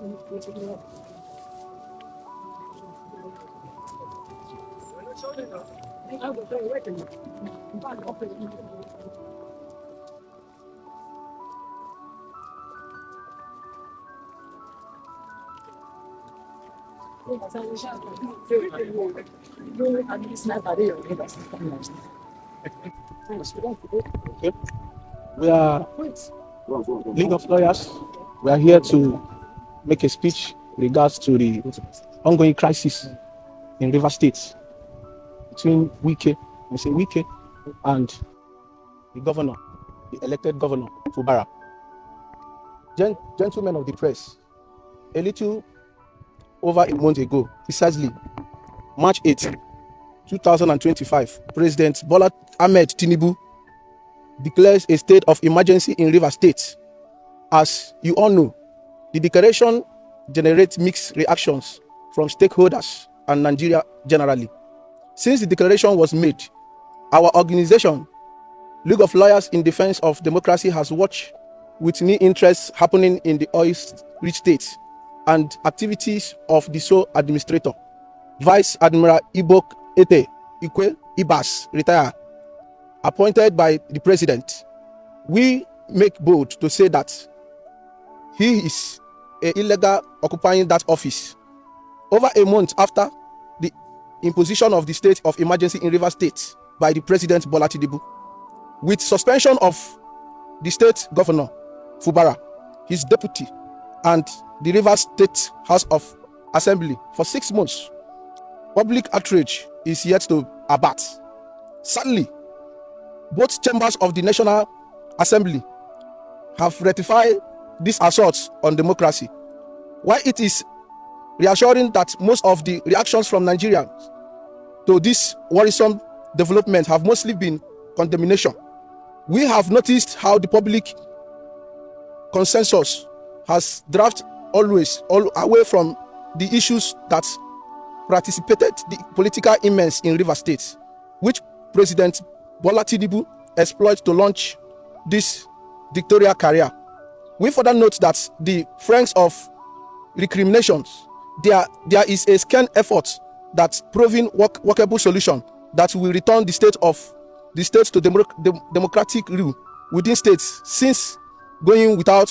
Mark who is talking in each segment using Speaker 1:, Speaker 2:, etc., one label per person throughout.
Speaker 1: We are League of Lawyers. We are here to make a speech in regards to the ongoing crisis in River State between Wike and the governor, the elected governor, Fubara. Gentlemen of the press, a little over a month ago, precisely March 8, 2025, President Bola Ahmed Tinubu declares a state of emergency in River State. As you all know, the declaration generates mixed reactions from stakeholders and Nigeria generally. Since the declaration was made, our organization, League of Lawyers in Defense of Democracy, has watched with new interests happening in the oil-rich states and activities of the sole administrator, Vice Admiral Ibok Ete Ikwe Ibas, retired, appointed by the president. We make bold to say that he is illegal occupying that office over a month after the imposition of the state of emergency in River State by the President Bola Tinubu, with suspension of the state governor Fubara, his deputy, and the River State House of Assembly for 6 months. Public outrage is yet to abate. Sadly, both chambers of the National Assembly have ratified this assault on democracy. While it is reassuring that most of the reactions from Nigerians to this worrisome development have mostly been condemnation, we have noticed how the public consensus has drifted always away from the issues that participated the political immense in River State, which President Bola Tinubu exploited to launch this dictatorial career. We further note that the friends of recriminations, there is a scant effort that proving workable solution that will return the state to democratic rule within states, since going without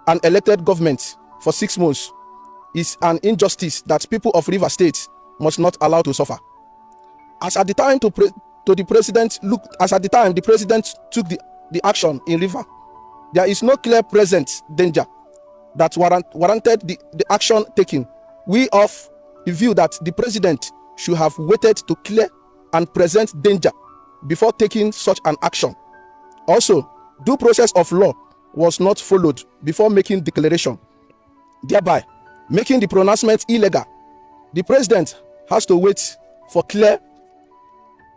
Speaker 1: an elected government for 6 months is an injustice that people of River State must not allow to suffer. As at the time the president took the action in River, there is no clear present danger that warranted the action taken. We of the view that the president should have waited to clear and present danger before taking such an action. Also, due process of law was not followed before making declaration, thereby making the pronouncement illegal. The president has to wait for clear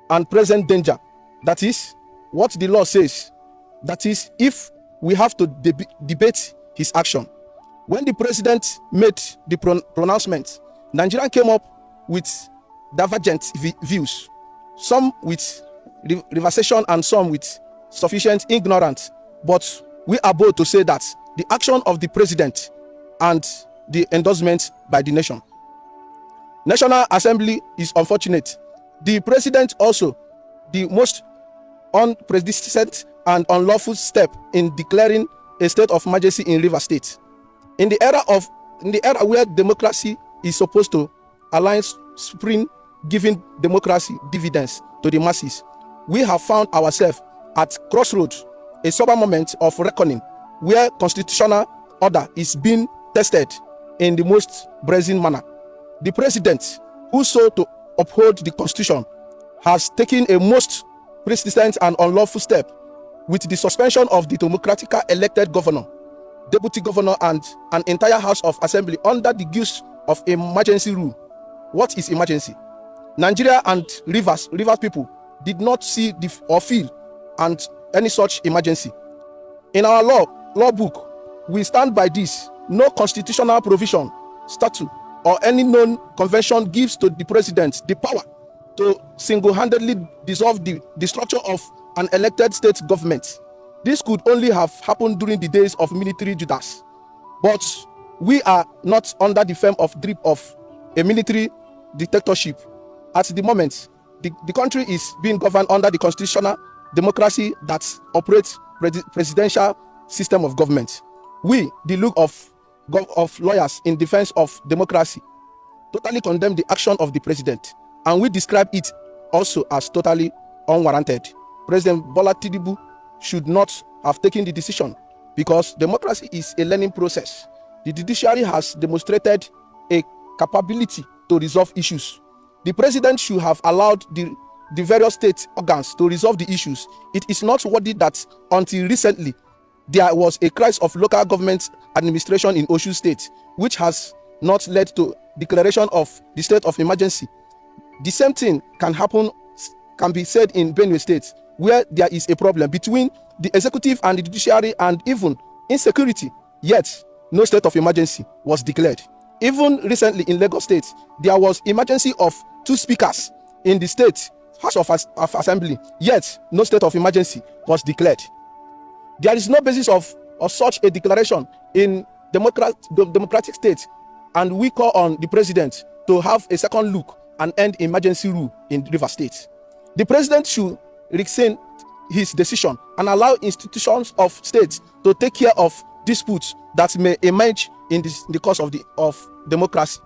Speaker 1: and present danger. That is what the law says. That is, if we have to debate his action. When the president made the pronouncement, Nigeria came up with divergent views, some with reversation and some with sufficient ignorance. But we are bold to say that the action of the president and the endorsement by the nation. National Assembly is unfortunate. The president also the most unprecedented and unlawful step in declaring a state of emergency in River State. In the era where democracy is supposed to align spring giving democracy dividends to the masses, we have found ourselves at crossroads, a sober moment of reckoning where constitutional order is being tested in the most brazen manner. The president, who sought to uphold the constitution, has taken a most persistent and unlawful step with the suspension of the democratically elected governor, deputy governor, and an entire House of Assembly under the guise of emergency rule. What is emergency? Nigeria and Rivers people did not see or feel any such emergency. In our law book, we stand by this. No constitutional provision, statute, or any known convention gives to the president the power to single-handedly dissolve the structure of an elected state government. This could only have happened during the days of military Judas. But We are not under the firm of drip of a military dictatorship. At the moment, the country is being governed under the constitutional democracy that operates presidential system of government. We, the look of lawyers in defense of democracy, totally condemn the action of the president, and we describe it also as totally unwarranted. President Bola Tinubu should not have taken the decision because democracy is a learning process. The judiciary has demonstrated a capability to resolve issues. The president should have allowed the various state organs to resolve the issues. It is not worthy that until recently there was a crisis of local government administration in Osun State, which has not led to declaration of the state of emergency. The same thing can be said in Benue State, where there is a problem between the executive and the judiciary and even insecurity, yet no state of emergency was declared. Even recently in Lagos State, there was emergency of 2 speakers in the state House of Assembly, yet no state of emergency was declared. There is no basis of such a declaration in democratic states, and we call on the president to have a second look and end emergency rule in Rivers State. The president should rescind his decision and allow institutions of states to take care of disputes that may emerge in the course of democracy.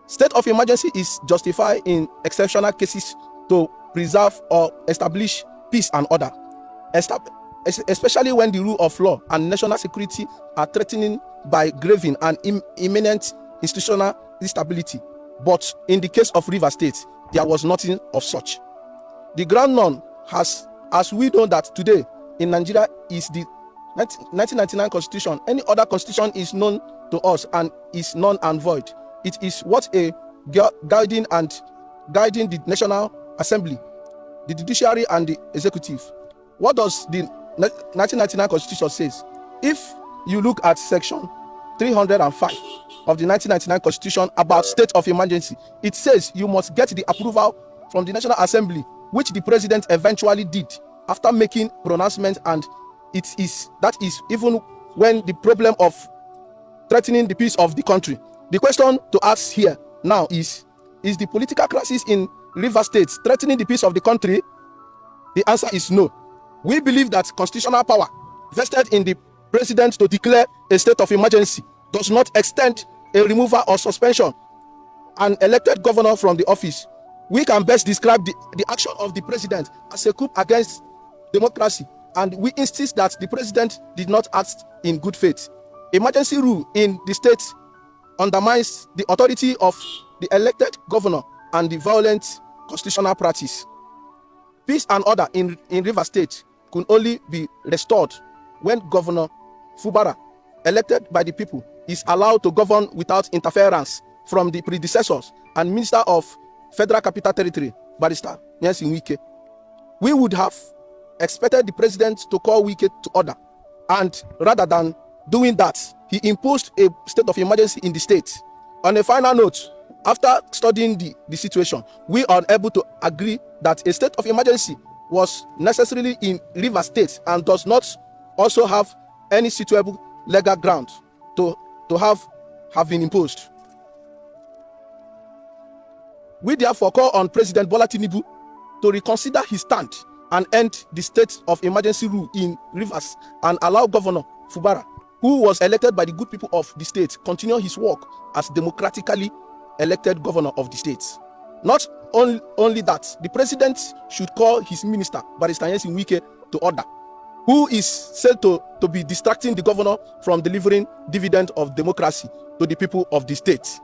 Speaker 1: State of emergency is justified in exceptional cases to preserve or establish peace and order, especially when the rule of law and national security are threatened by grave and imminent institutional instability. But in the case of Rivers State, there was nothing of such. The ground known as we know that today in Nigeria is the 1999 Constitution. Any other constitution is known to us and is non and void. It is what a guiding the National Assembly, the judiciary and the executive. What does the 1999 Constitution says? If you look at section 305 of the 1999 Constitution about state of emergency, it says you must get the approval from the National Assembly, which the president eventually did after making pronouncement, and that is even when the problem of threatening the peace of the country. The question to ask here now is the political crisis in Rivers State threatening the peace of the country? The answer is no. We believe that constitutional power vested in the president to declare a state of emergency does not extend a removal or suspension an elected governor from the office. We can best describe the action of the president as a coup against democracy, and we insist that the president did not act in good faith. Emergency rule in the state undermines the authority of the elected governor and the violent constitutional practice. Peace and order in Rivers State could only be restored when Governor Fubara, elected by the people, is allowed to govern without interference from the predecessors and Minister of Federal Capital Territory, Barrister Wike. We would have expected the president to call Wike to order, and rather than doing that, he imposed a state of emergency in the state. On a final note, after studying the situation, we are able to agree that a state of emergency was necessarily in Rivers State and does not also have any suitable legal ground to have been imposed. We therefore call on President Bola Tinubu to reconsider his stand and end the state of emergency rule in Rivers and allow Governor Fubara, who was elected by the good people of the state, continue his work as democratically elected governor of the state. Not only that, the president should call his minister, Barrister Wike, to order, who is said to be distracting the governor from delivering dividend of democracy to the people of the state.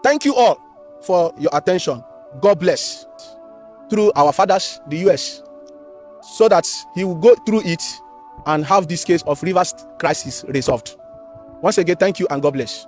Speaker 1: Thank you all for your attention. God bless. Through our fathers, the US, so that he will go through it and have this case of Rivers crisis resolved. Once again, thank you and God bless.